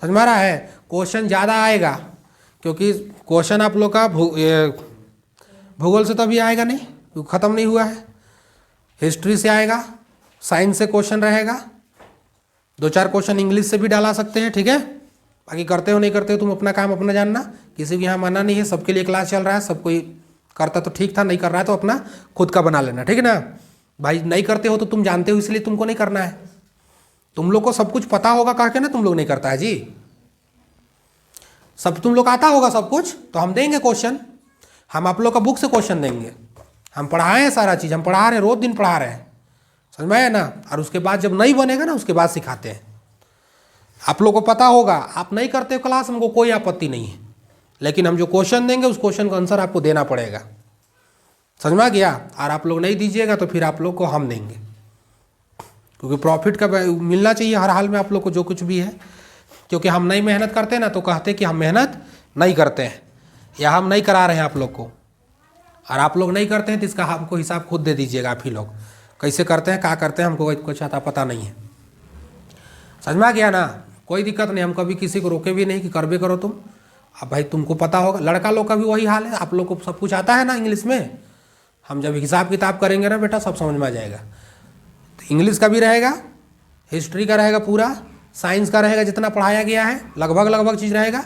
समझ में आ रहा है। क्वेश्चन ज़्यादा आएगा क्योंकि क्वेश्चन आप लोग का भूगोल से तो अभी आएगा नहीं क्योंकि ख़त्म नहीं हुआ है। हिस्ट्री से आएगा, साइंस से क्वेश्चन रहेगा, 2-4 क्वेश्चन इंग्लिश से भी डाला सकते हैं, ठीक है। बाकी करते हो नहीं करते हो तुम अपना काम अपना जानना, किसी को यहाँ माना नहीं है, सबके लिए क्लास चल रहा है, सब कोई करता तो ठीक था, नहीं कर रहा है तो अपना खुद का बना लेना, ठीक है ना भाई। नहीं करते हो तो तुम जानते हो इसलिए तुमको नहीं करना है। तुम लोग को सब कुछ पता होगा कह के ना तुम लोग नहीं करता है जी। सब तुम लोग आता होगा सब कुछ, तो हम देंगे क्वेश्चन, हम आप लोग का बुक से क्वेश्चन देंगे। हम पढ़ाए हैं सारा चीज़, हम पढ़ा रहे हैं, रोज दिन पढ़ा रहे हैं, समझ में आया ना। और उसके बाद जब नहीं बनेगा ना उसके बाद सिखाते हैं। आप लोग को पता होगा, आप नहीं करते हो क्लास, हमको कोई आपत्ति नहीं है, लेकिन हम जो क्वेश्चन देंगे उस क्वेश्चन का आंसर आपको देना पड़ेगा, समझ में आ गया। और आप लोग नहीं दीजिएगा तो फिर आप लोग को हम देंगे, क्योंकि प्रॉफिट का मिलना चाहिए हर हाल में आप लोग को जो कुछ भी है। क्योंकि हम नहीं मेहनत करते ना तो कहते कि हम मेहनत नहीं करते हैं या हम नहीं करा रहे हैं आप लोग को। और आप लोग नहीं करते हैं तो इसका हमको हिसाब खुद दे दीजिएगा। आप ही लोग कैसे करते हैं, क्या करते हैं, हमको कुछ आता पता नहीं है, समझ में आ गया ना। कोई दिक्कत नहीं, हम कभी किसी को रोके भी नहीं कि करबे करो तुम। अब भाई तुमको पता होगा, लड़का लोग का भी वही हाल है, आप लोग को सब कुछ आता है ना इंग्लिश में। हम जब हिसाब किताब करेंगे ना बेटा सब समझ में आ जाएगा। तो इंग्लिश का भी रहेगा, हिस्ट्री का रहेगा, पूरा साइंस का रहेगा, जितना पढ़ाया गया है लगभग चीज़ रहेगा।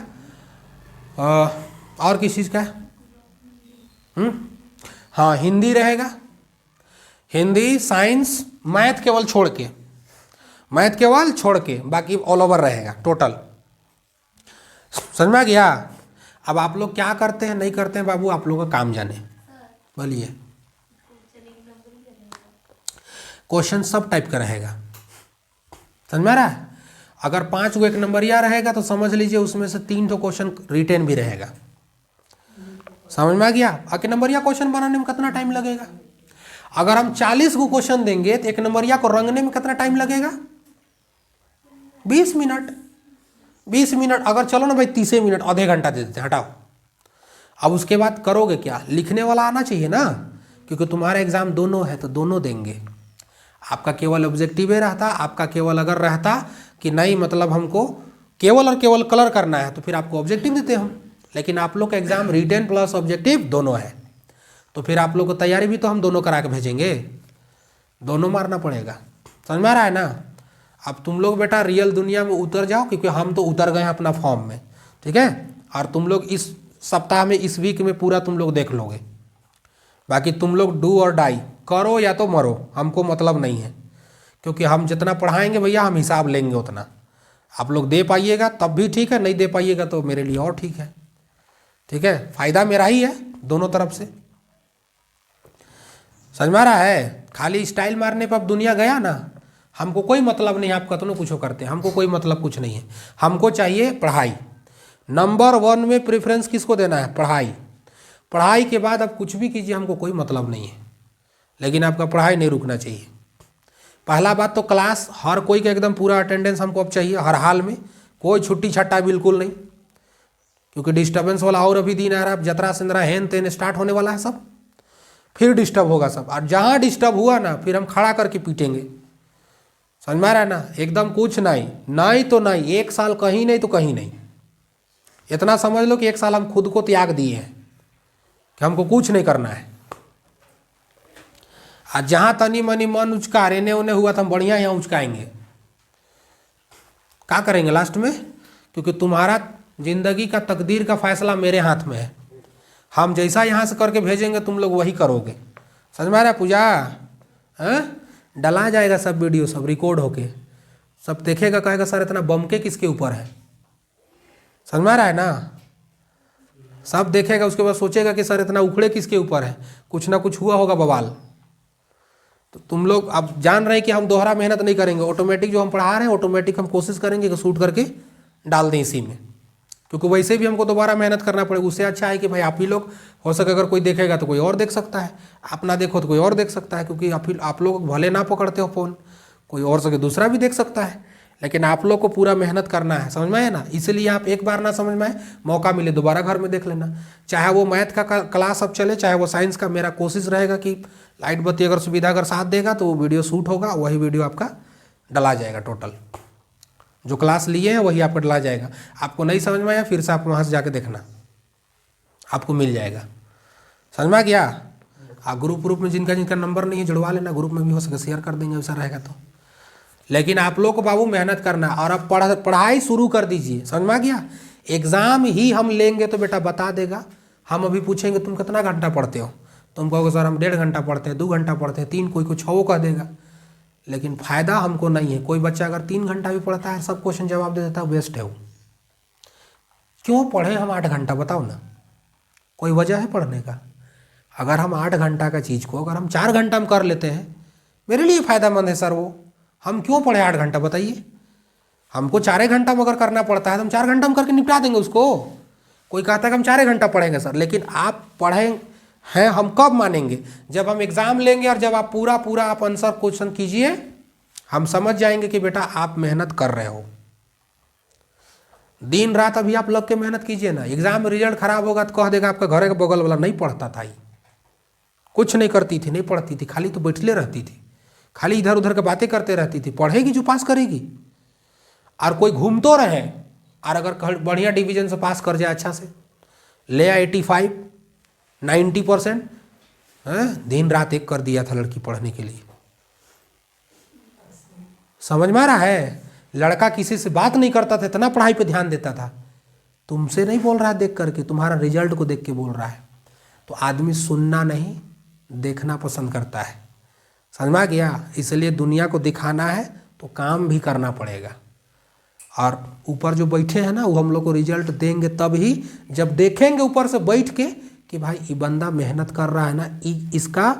और किस चीज़ का हाँ, हिंदी रहेगा, हिंदी, साइंस, मैथ केवल छोड़ के, मैथ केवल छोड़ के बाकी ऑल ओवर रहेगा टोटल, समझ में आ गया। अब आप लोग क्या करते हैं नहीं करते हैं बाबू, आप लोग का काम जाने। बोलिए। क्वेश्चन सब टाइप का रहेगा, समझ में आ रहा है। अगर 5 को 1 नंबरिया रहेगा तो समझ लीजिए उसमें से 3 तो क्वेश्चन रिटेन भी रहेगा, समझ में आ गया। 1 नंबरिया क्वेश्चन बनाने में कितना टाइम लगेगा। अगर हम 40 को क्वेश्चन देंगे तो 1 नंबरिया को रंगने में कितना टाइम लगेगा, 20 मिनट। 20 मिनट अगर चलो ना भाई 30 मिनट, आधे घंटा दे देते हैं, हटाओ। अब उसके बाद करोगे क्या, लिखने वाला आना चाहिए ना, क्योंकि तुम्हारा एग्जाम दोनों है तो दोनों देंगे। आपका केवल ऑब्जेक्टिव रहता, आपका केवल अगर रहता कि नहीं मतलब हमको केवल और केवल कलर करना है तो फिर आपको ऑब्जेक्टिव देते हम। लेकिन आप लोग का एग्जाम रिटेन प्लस ऑब्जेक्टिव दोनों है, तो फिर आप लोग को तैयारी भी तो हम दोनों करा के भेजेंगे, दोनों मारना पड़ेगा, समझ में आ रहा है ना। अब तुम लोग बेटा रियल दुनिया में उतर जाओ, क्योंकि हम तो उतर गए हैं अपना फॉर्म में, ठीक है। और तुम लोग इस सप्ताह में, इस वीक में पूरा तुम लोग देख लोगे। बाकी तुम लोग डू और डाई, करो या तो मरो, हमको मतलब नहीं है, क्योंकि हम जितना पढ़ाएंगे भैया हम हिसाब लेंगे उतना। आप लोग दे पाइएगा तब भी ठीक है, नहीं दे पाइएगा तो मेरे लिए और ठीक है, ठीक है। फायदा मेरा ही है दोनों तरफ से, समझ में आ रहा है। खाली स्टाइल मारने पर अब दुनिया गया ना, हमको कोई मतलब नहीं आप कतनो कुछ करते हैं, हमको कोई मतलब कुछ नहीं है। हमको चाहिए पढ़ाई, नंबर 1 में प्रेफरेंस किसको देना है, पढ़ाई। पढ़ाई के बाद आप कुछ भी कीजिए, हमको कोई मतलब नहीं है, लेकिन आपका पढ़ाई नहीं रुकना चाहिए। पहला बात तो क्लास हर कोई का एकदम पूरा अटेंडेंस हमको अब चाहिए हर हाल में, कोई छुट्टी छट्टा बिल्कुल नहीं, क्योंकि डिस्टर्बेंस वाला और अभी दिन आ रहा है। जतरा सिंदरा हेन तेन स्टार्ट होने वाला है सब, फिर डिस्टर्ब होगा सब। और जहाँ डिस्टर्ब हुआ ना फिर हम खड़ा करके पीटेंगे, समझ में आ रहा है ना। एकदम कुछ नहीं, नहीं तो नहीं, 1 साल कहीं नहीं तो कहीं नहीं। इतना समझ लो कि 1 साल हम खुद को त्याग दिए हैं कि हमको कुछ नहीं करना है। और जहाँ तनी मनी मन उचका रेने उन्हें हुआ तो हम बढ़िया यहाँ उचकाएंगे, क्या करेंगे लास्ट में, क्योंकि तुम्हारा जिंदगी का तकदीर का फैसला मेरे हाथ में है। हम जैसा यहाँ से करके भेजेंगे तुम लोग वही करोगे, समझ में आ रहा है। पूजा डला जाएगा सब वीडियो, सब रिकॉर्ड होके, सब देखेगा, कहेगा सर इतना बम के किसके ऊपर है, समझ में आ रहा है ना। सब देखेगा, उसके बाद सोचेगा कि सर इतना उखड़े किसके ऊपर है, कुछ ना कुछ हुआ होगा बवाल। तो तुम लोग अब जान रहे हैं कि हम दोहरा मेहनत नहीं करेंगे, ऑटोमेटिक जो हम पढ़ा रहे हैं ऑटोमेटिक हम कोशिश करेंगे कि शूट करके डाल दें इसी में, क्योंकि वैसे भी हमको दोबारा मेहनत करना पड़ेगा। उससे अच्छा है कि भाई आप ही लोग, हो सके अगर कोई देखेगा तो कोई और देख सकता है, आप ना देखो तो कोई और देख सकता है, क्योंकि आप लोग भले ना पकड़ते हो फ़ोन, कोई और सके दूसरा भी देख सकता है, लेकिन आप लोग को पूरा मेहनत करना है, समझ में आए ना। इसलिए आप एक बार ना समझ में आए, मौका मिले दोबारा घर में देख लेना, चाहे वो मैथ का क्लास अब चले, चाहे वो साइंस का। मेरा कोशिश रहेगा कि लाइट बत्ती अगर सुविधा अगर साथ देगा तो वो वीडियो शूट होगा, वही वीडियो आपका डला जाएगा टोटल। जो क्लास लिए हैं वही आपको डला जाएगा। आपको नहीं समझ में आया फिर से आप वहाँ से जाके देखना, आपको मिल जाएगा। समझ में आ गया? आप ग्रुप में जिनका जिनका नंबर नहीं है जुड़वा लेना, ग्रुप में भी हो सके शेयर कर देंगे, वैसा रहेगा तो। लेकिन आप लोग को बाबू मेहनत करना और अब पढ़ाई शुरू कर दीजिए। समझ में आ गया? एग्ज़ाम ही हम लेंगे तो बेटा बता देगा। हम अभी पूछेंगे तुम कितना घंटा पढ़ते हो, तुम कहोगे सर हम 1.5 घंटा पढ़ते हैं, 2 घंटा पढ़ते हैं, 3, कोई को 6 कह देगा। लेकिन फ़ायदा हमको नहीं है। कोई बच्चा अगर 3 घंटा भी पढ़ता है, सब क्वेश्चन जवाब दे देता है, वेस्ट है वो। क्यों पढ़े हम 8 घंटा, बताओ ना, कोई वजह है पढ़ने का? अगर हम 8 घंटा का चीज़ को अगर हम 4 घंटा में कर लेते हैं, मेरे लिए फ़ायदेमंद है सर वो। हम क्यों पढ़े 8 घंटा, बताइए? हमको 4 घंटा में अगर करना पड़ता है तो हम 4 घंटा में करके निपटा देंगे उसको। कोई कहता है कि हम 4 घंटा पढ़ेंगे सर, लेकिन आप पढ़े हैं हम कब मानेंगे? जब हम एग्ज़ाम लेंगे और जब आप पूरा आप आंसर क्वेश्चन कीजिए, हम समझ जाएंगे कि बेटा आप मेहनत कर रहे हो। दिन रात अभी आप लग के मेहनत कीजिए ना। एग्जाम में रिजल्ट खराब होगा तो कह देगा आपका घर के बगल वाला नहीं पढ़ता था, कुछ नहीं करती थी, नहीं पढ़ती थी, खाली तो बैठले रहती थी, खाली इधर उधर के बातें करते रहती थी। पढ़ेगी जो पास करेगी। और कोई घूम तो रहे और अगर बढ़िया डिवीजन से पास कर जाए, अच्छा से ले आए 85 90%, दिन रात एक कर दिया था लड़की पढ़ने के लिए। समझ में आ रहा है? लड़का किसी से बात नहीं करता था, इतना पढ़ाई पे ध्यान देता था। तुमसे नहीं बोल रहा है देख करके, तुम्हारा रिजल्ट को देख के बोल रहा है। तो आदमी सुनना नहीं देखना पसंद करता है। समझ में आ गया? इसलिए दुनिया को दिखाना है तो काम भी करना पड़ेगा। और ऊपर जो बैठे हैं ना, वो हम लोग को रिजल्ट देंगे तब ही जब देखेंगे ऊपर से बैठ के कि भाई ये बंदा मेहनत कर रहा है ना, इसका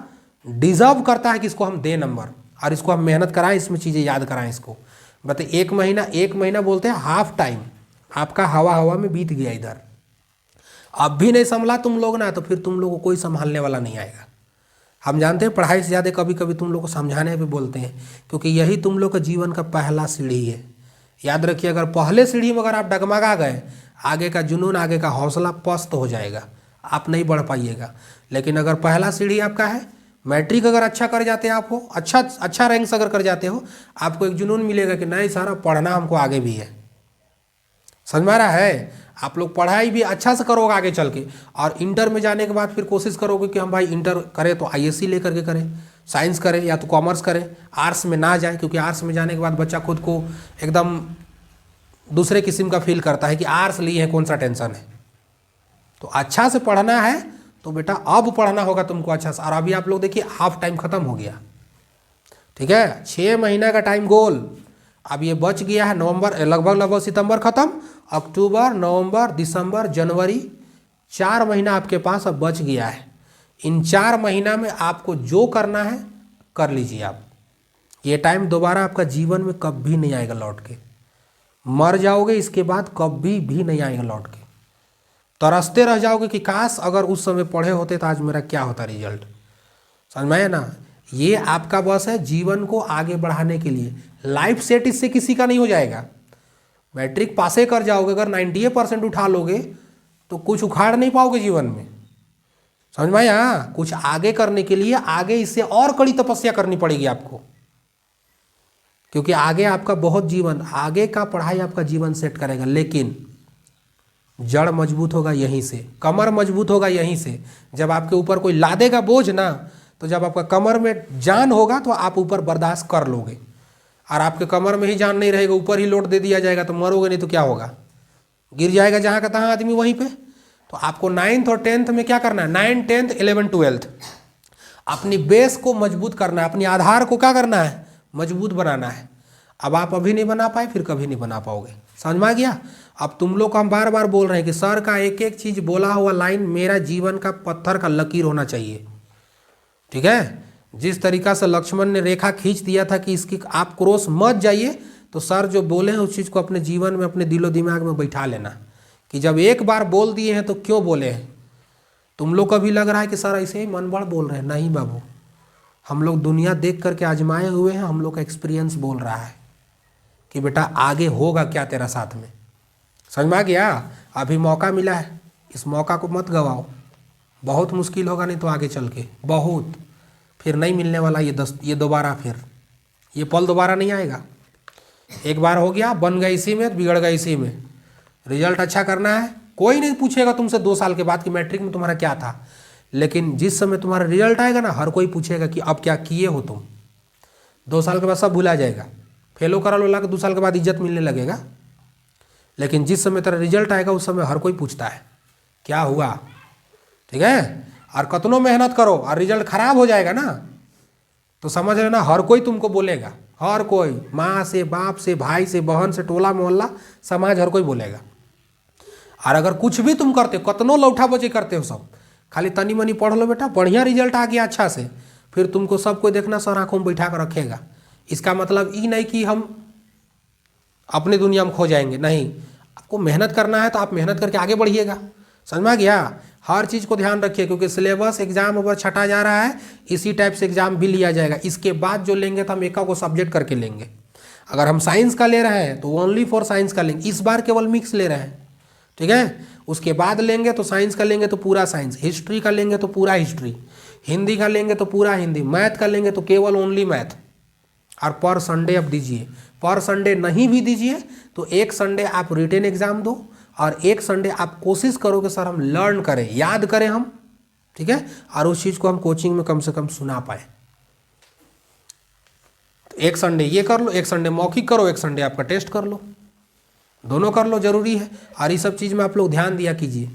डिजर्व करता है कि इसको हम दे नंबर, और इसको हम मेहनत कराएं, इसमें चीज़ें याद कराएं इसको। बताइए, एक महीना बोलते हैं हाफ टाइम आपका हवा में बीत गया इधर, अब भी नहीं संभला तुम लोग ना, तो फिर तुम लोग को कोई संभालने वाला नहीं आएगा। हम जानते हैं पढ़ाई से ज़्यादा कभी कभी तुम लोग को समझाने पे बोलते हैं, क्योंकि यही तुम लोग का जीवन का पहला सीढ़ी है। याद रखिए, अगर पहले सीढ़ी में अगर आप डगमगा गए, आगे का जुनून, आगे का हौसला पस्त हो जाएगा, आप नहीं बढ़ पाइएगा। लेकिन अगर पहला सीढ़ी आपका है, मैट्रिक अगर अच्छा कर जाते हैं, आप हो अच्छा रैंक से अगर कर जाते हो, आपको एक जुनून मिलेगा कि नहीं सारा पढ़ना हमको आगे भी है। समझ में आ रहा है? आप लोग पढ़ाई भी अच्छा से करोगे आगे चल के, और इंटर में जाने के बाद फिर कोशिश करोगे कि हम भाई इंटर करें तो आईएससी लेकर के करें, साइंस करें या तो कॉमर्स करें, आर्ट्स में ना जाए, क्योंकि आर्ट्स में जाने के बाद बच्चा खुद को एकदम दूसरे किस्म का फील करता है कि आर्ट्स लिए हैं, कौन सा टेंशन है। तो अच्छा से पढ़ना है तो बेटा अब पढ़ना होगा तुमको अच्छा से। और अभी आप लोग देखिए हाफ टाइम खत्म हो गया, ठीक है? 6 महीना का टाइम गोल, अब ये बच गया है नवंबर, लगभग सितंबर खत्म, अक्टूबर, नवंबर, दिसंबर, जनवरी, 4 महीना आपके पास अब बच गया है। इन 4 महीना में आपको जो करना है कर लीजिए आप। ये टाइम दोबारा आपका जीवन में कभी नहीं आएगा लौट के, मर जाओगे इसके बाद कभी भी नहीं आएगा लौट के। तरसते रह जाओगे कि काश अगर उस समय पढ़े होते तो आज मेरा क्या होता रिजल्ट। समझ में आया ना? ये आपका बस है जीवन को आगे बढ़ाने के लिए। लाइफ सेट इससे किसी का नहीं हो जाएगा। मैट्रिक पासे कर जाओगे, अगर 98% उठा लोगे तो कुछ उखाड़ नहीं पाओगे जीवन में। समझ में आया? कुछ आगे करने के लिए आगे इससे और कड़ी तपस्या करनी पड़ेगी आपको, क्योंकि आगे आपका बहुत जीवन, आगे का पढ़ाई आपका जीवन सेट करेगा। लेकिन जड़ मजबूत होगा यहीं से, कमर मजबूत होगा यहीं से। जब आपके ऊपर कोई लादेगा बोझ ना, तो जब आपका कमर में जान होगा तो आप ऊपर बर्दाश्त कर लोगे। और आपके कमर में ही जान नहीं रहेगा, ऊपर ही लोड दे दिया जाएगा तो मरोगे, नहीं तो क्या होगा? गिर जाएगा जहाँ का तहाँ आदमी वहीं पे। तो आपको 9th और 10th में क्या करना है? 9th, 10th, 11th, 12th अपनी बेस को मजबूत करना है, अपनी आधार को क्या करना है? मजबूत बनाना है। अब आप अभी नहीं बना पाए, फिर कभी नहीं बना पाओगे। समझ में आ गया? अब तुम लोग को हम बार बार बोल रहे हैं कि सर का एक एक चीज़ बोला हुआ लाइन मेरा जीवन का पत्थर का लकीर होना चाहिए, ठीक है? जिस तरीका से लक्ष्मण ने रेखा खींच दिया था कि इसकी आप क्रॉस मत जाइए, तो सर जो बोले हैं उस चीज़ को अपने जीवन में, अपने दिलो दिमाग में बैठा लेना कि जब एक बार बोल दिए हैं तो क्यों बोले हैं। तुम लोग को भी लग रहा है कि सर ऐसे ही मन बढ़ बोल रहे हैं, नहीं बाबू, हम लोग दुनिया देख करके आजमाए हुए हैं, हम लोग का एक्सपीरियंस बोल रहा है कि बेटा आगे होगा क्या तेरा साथ में। समझ में आ गया? अभी मौका मिला है, इस मौका को मत गवाओ। बहुत मुश्किल होगा नहीं तो आगे चल के, बहुत, फिर नहीं मिलने वाला ये दोबारा, फिर ये पल दोबारा नहीं आएगा। एक बार हो गया, बन गए इसी में, बिगड़ गए इसी में। रिजल्ट अच्छा करना है, कोई नहीं पूछेगा तुमसे 2 साल के बाद कि मैट्रिक में तुम्हारा क्या था, लेकिन जिस समय तुम्हारा रिजल्ट आएगा ना, हर कोई पूछेगा कि अब क्या किए हो तुम। 2 साल के बाद सब भुला जाएगा, फेलो करा लो ला के 2 साल के बाद इज्जत मिलने लगेगा, लेकिन जिस समय तेरा रिजल्ट आएगा उस समय हर कोई पूछता है क्या हुआ। ठीक है, और कतनो मेहनत करो और रिजल्ट खराब हो जाएगा ना, तो समझ लेना हर कोई तुमको बोलेगा, हर कोई, माँ से, बाप से, भाई से, बहन से, टोला मोहल्ला, समाज, हर कोई बोलेगा। और अगर कुछ भी तुम करते हो, कतनो लौठा बजी करते हो, सब खाली तनी मनी पढ़ लो बेटा, बढ़िया रिजल्ट आ गया अच्छा से, फिर तुमको सब कोई देखना सर आंखों में बैठा कर रखेगा। इसका मतलब ये नहीं कि हम अपनी दुनिया में खो जाएंगे, नहीं, आपको मेहनत करना है तो आप मेहनत करके आगे बढ़िएगा। समझ में आ गया? हर चीज़ को ध्यान रखिए, क्योंकि सिलेबस एग्जाम ऊपर छटा जा रहा है, इसी टाइप से एग्जाम भी लिया जाएगा। इसके बाद जो लेंगे तो हम एक को सब्जेक्ट करके लेंगे। अगर हम साइंस का ले रहे हैं तो ओनली फॉर साइंस का लेंगे, इस बार केवल मिक्स ले रहे हैं। ठीक है, उसके बाद लेंगे तो साइंस का लेंगे तो पूरा साइंस, हिस्ट्री का लेंगे तो पूरा हिस्ट्री, हिंदी का लेंगे तो पूरा हिंदी, मैथ का लेंगे तो केवल ओनली मैथ। और पर संडे अब दीजिए, पर संडे नहीं भी दीजिए तो एक संडे आप रिटेन एग्जाम दो, और एक संडे आप कोशिश करो कि सर हम लर्न करें, याद करें हम। ठीक है, और उस चीज़ को हम कोचिंग में कम से कम सुना पाए। तो एक संडे ये कर लो, एक संडे मौखिक करो, एक संडे आपका टेस्ट कर लो, दोनों कर लो, जरूरी है। और ये सब चीज़ में आप लोग ध्यान दिया कीजिए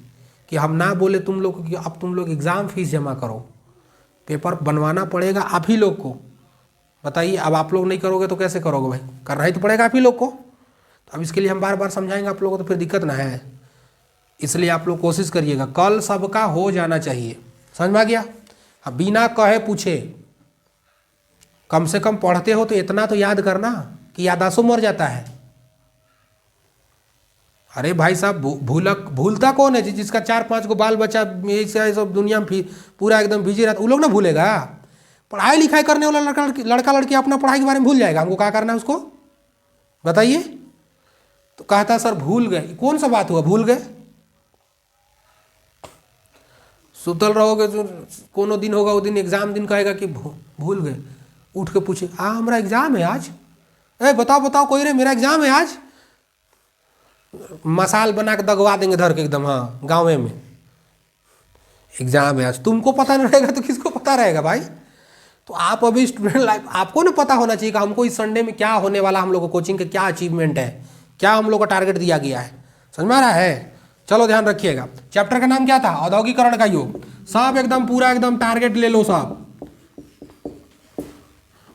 कि हम ना बोले तुम लोग कि अब तुम लोग एग्ज़ाम फीस जमा करो, पेपर बनवाना पड़ेगा आप ही लोग को। बताइए, अब आप लोग नहीं करोगे तो कैसे करोगे भाई? करना ही तो पड़ेगा आप ही लोग को। तो अब इसके लिए हम बार बार समझाएंगे आप लोगों को, तो फिर दिक्कत ना है। इसलिए आप लोग कोशिश करिएगा, कल सबका हो जाना चाहिए। समझ में आ गया? अब बिना कहे पूछे, कम से कम पढ़ते हो तो इतना तो याद करना कि याददाश्त मर जाता है। अरे भाई साहब, भूलता कौन है? जिसका 4-5 को बाल बच्चा ये सब दुनिया में पूरा एकदम बिजी रहता, वो लोग ना भूलेगा। पढ़ाई लिखाई करने वाला लड़का लड़की अपना पढ़ाई के बारे में भूल जाएगा। हमको क्या करना है उसको बताइए? तो कहता सर भूल गए, कौन सा बात हुआ भूल गए? सुतल रहोगे तो कोनो दिन होगा, वो दिन एग्जाम दिन कहेगा कि भूल गए, उठ के पूछे हमारा एग्जाम है आज, बताओ बताओ कोई रे मेरा एग्जाम है आज, मसाल बना के दगवा देंगे धर के एकदम, हाँ गाँव में एग्जाम है आज। तुमको पता नहीं रहेगा तो किसको पता रहेगा भाई? तो आप अभी स्टूडेंट लाइफ, आपको ना पता होना चाहिए कि हमको इस संडे में क्या होने वाला, हम लोग को कोचिंग के क्या अचीवमेंट है, क्या हम लोग को टारगेट दिया गया है। समझ में आ रहा है? चलो ध्यान रखिएगा। चैप्टर का नाम क्या था? औद्योगिकरण का योग। सब एकदम पूरा एकदम टारगेट ले लो सब,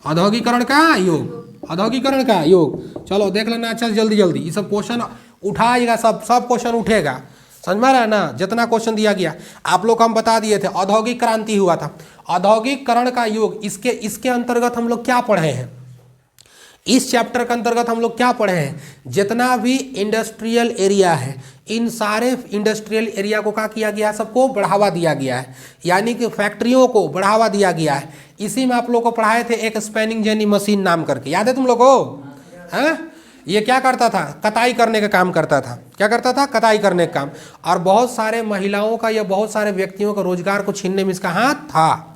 औद्योगिकरण का योग, औद्योगिकरण का योग। चलो देख लेना अच्छा से जल्दी जल्दी, ये सब क्वेश्चन उठाएगा, सब क्वेश्चन उठेगा। समझ में आ रहा है ना? जितना क्वेश्चन दिया गया आप लोग को हम बता दिए थे। औद्योगिक क्रांति हुआ था, औद्योगिकरण का योग, इसके अंतर्गत हम लोग क्या पढ़े हैं? इस चैप्टर के अंतर्गत हम लोग क्या पढ़े हैं? जितना भी इंडस्ट्रियल एरिया है, इन सारे इंडस्ट्रियल एरिया को क्या किया गया है? सबको बढ़ावा दिया गया है, यानी कि फैक्ट्रियों को बढ़ावा दिया गया है। इसी में आप लोग को पढ़ाए थे एक स्पैनिंग जेनी मशीन नाम करके, याद है तुम लोग को? हैं? ये क्या करता था? कताई करने का काम करता था। क्या करता था? कताई करने का काम। और बहुत सारे महिलाओं का या बहुत सारे व्यक्तियों का रोजगार को छीनने में इसका हाथ था।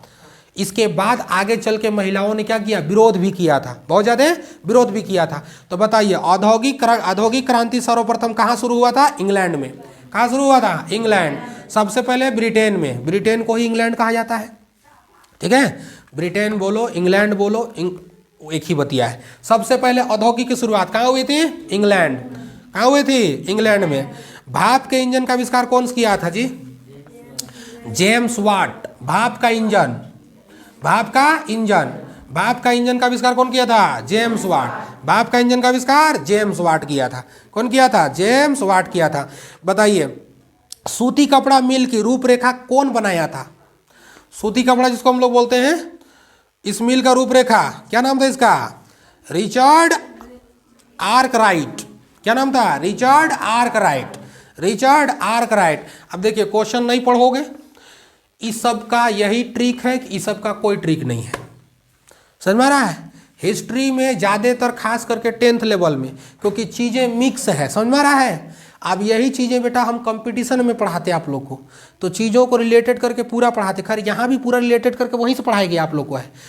इसके बाद आगे चल के महिलाओं ने क्या किया? विरोध भी किया था, बहुत ज़्यादा विरोध भी किया था। तो बताइए, औद्योगिक क्रांति सर्वप्रथम कहाँ शुरू हुआ था? इंग्लैंड में। कहाँ शुरू हुआ था? इंग्लैंड। सबसे पहले ब्रिटेन में, ब्रिटेन को ही इंग्लैंड कहा जाता है। ठीक है, ब्रिटेन बोलो इंग्लैंड बोलो, एक ही बतिया है। सबसे पहले औद्योगिक की शुरुआत कहाँ हुई थी? इंग्लैंड। कहाँ हुई थी? इंग्लैंड में। भाप के इंजन का आविष्कार कौन किया था जी? James Watt. भाप का इंजन, भाप का इंजन, भाप का इंजन का आविष्कार कौन किया था? James Watt. भाप का इंजन का आविष्कार जेम्स वाट किया था। कौन किया था? जेम्स वाट किया था। बताइए, सूती कपड़ा मिल की रूपरेखा कौन बनाया था? सूती कपड़ा जिसको हम लोग बोलते हैं, इस मिल का रूपरेखा क्या नाम था इसका? Richard Arkwright. क्या नाम था? Richard Arkwright. Richard Arkwright. अब देखिए, क्वेश्चन नहीं पढ़ोगे, इस सब का यही ट्रिक है कि इस सब का कोई ट्रिक नहीं है। समझ में आ रहा है? हिस्ट्री में ज़्यादातर खास करके 10th लेवल में, क्योंकि चीज़ें मिक्स है। समझ में आ रहा है? अब यही चीज़ें बेटा हम कंपटीशन में पढ़ाते हैं आप लोग को, तो चीज़ों को रिलेटेड करके पूरा पढ़ाते। खैर यहाँ भी पूरा रिलेटेड करके वहीं से पढ़ाएंगे आप लोग को है।